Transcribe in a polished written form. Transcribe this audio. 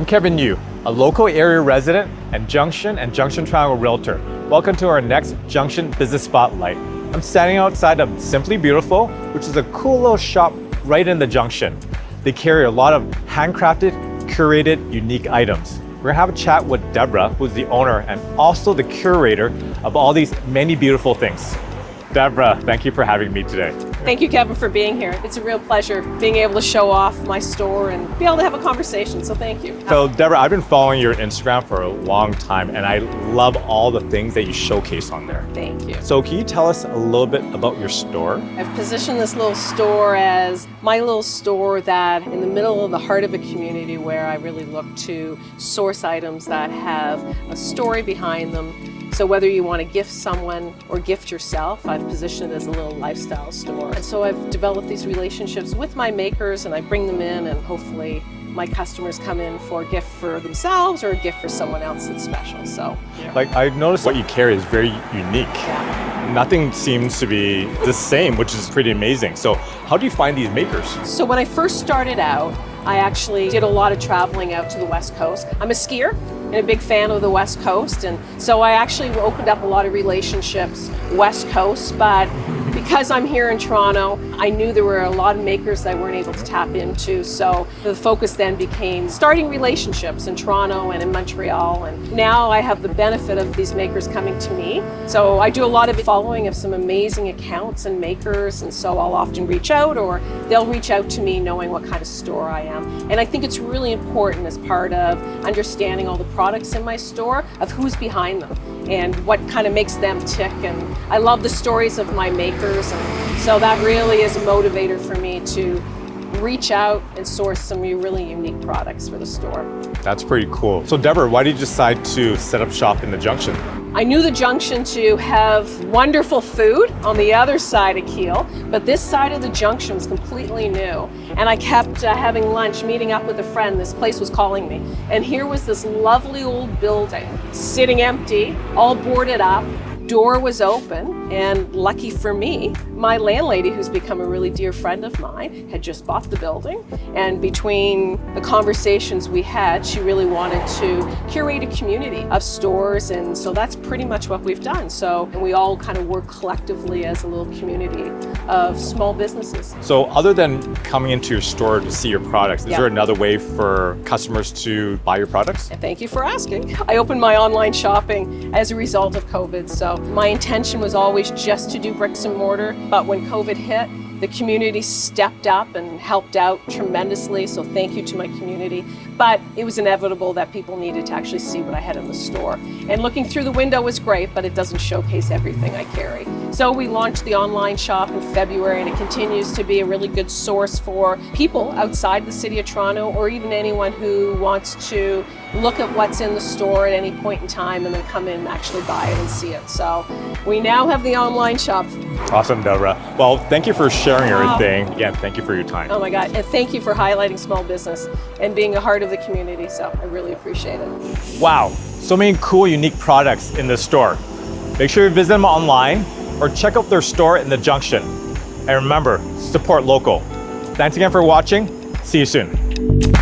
I'm Kevin Yu, a local area resident and Junction Triangle realtor. Welcome to our next Junction Business Spotlight. I'm standing outside of Simply Beautiful, which is a cool little shop right in the Junction. They carry a lot of handcrafted, curated, unique items. We're gonna have a chat with Deborah, who's the owner and also the curator of all these many beautiful things. Deborah, thank you for having me today. Thank you, Kevin, for being here. It's a real pleasure being able to show off my store and be able to have a conversation, so thank you. So Deborah, I've been following your Instagram for a long time and I love all the things that you showcase on there. Thank you. So can you tell us a little bit about your store? I've positioned this little store as my little store that in the middle of the heart of a community where I really look to source items that have a story behind them. So whether you want to gift someone or gift yourself, I've positioned it as a little lifestyle store. And so I've developed these relationships with my makers and I bring them in and hopefully my customers come in for a gift for themselves or a gift for someone else that's special. So, yeah. Like I noticed what you carry is very unique. Yeah. Nothing seems to be the same, which is pretty amazing. So how do you find these makers? So when I first started out, I actually did a lot of traveling out to the West Coast. I'm a skier and a big fan of the West Coast, and so I actually opened up a lot of relationships West Coast, but because I'm here in Toronto, I knew there were a lot of makers that I weren't able to tap into, so the focus then became starting relationships in Toronto and in Montreal, and now I have the benefit of these makers coming to me. So I do a lot of following of some amazing accounts and makers, and so I'll often reach out or they'll reach out to me knowing what kind of store I am. And I think it's really important as part of understanding all the products in my store of who's behind them and what kind of makes them tick. And I love the stories of my makers, and so that really is a motivator for me to reach out and source some really unique products for the store. That's pretty cool. So Deborah, why did you decide to set up shop in the Junction? I knew the Junction to have wonderful food on the other side of Kiel, but this side of the Junction was completely new. And I kept having lunch, meeting up with a friend. This place was calling me. And here was this lovely old building, sitting empty, all boarded up. Door was open, and lucky for me, my landlady, who's become a really dear friend of mine, had just bought the building. And between the conversations we had, she really wanted to curate a community of stores, and so that's pretty much what we've done. So, and we all kind of work collectively as a little community of small businesses. So other than coming into your store to see your products, is there another way for customers to buy your products? And thank you for asking. I opened my online shopping as a result of COVID, so my intention was always just to do bricks and mortar, but when COVID hit, the community stepped up and helped out tremendously, so thank you to my community. But it was inevitable that people needed to actually see what I had in the store. And looking through the window was great, but it doesn't showcase everything I carry. So we launched the online shop in February, and it continues to be a really good source for people outside the city of Toronto, or even anyone who wants to look at what's in the store at any point in time and then come in and actually buy it and see it. So we now have the online shop. Awesome, Deborah. Well, thank you for sharing everything. Again, thank you for your time. Oh my God, and thank you for highlighting small business and being a heart of the community, so I really appreciate it. Wow, so many cool, unique products in this store. Make sure you visit them online or check out their store in the Junction. And remember, support local. Thanks again for watching. See you soon.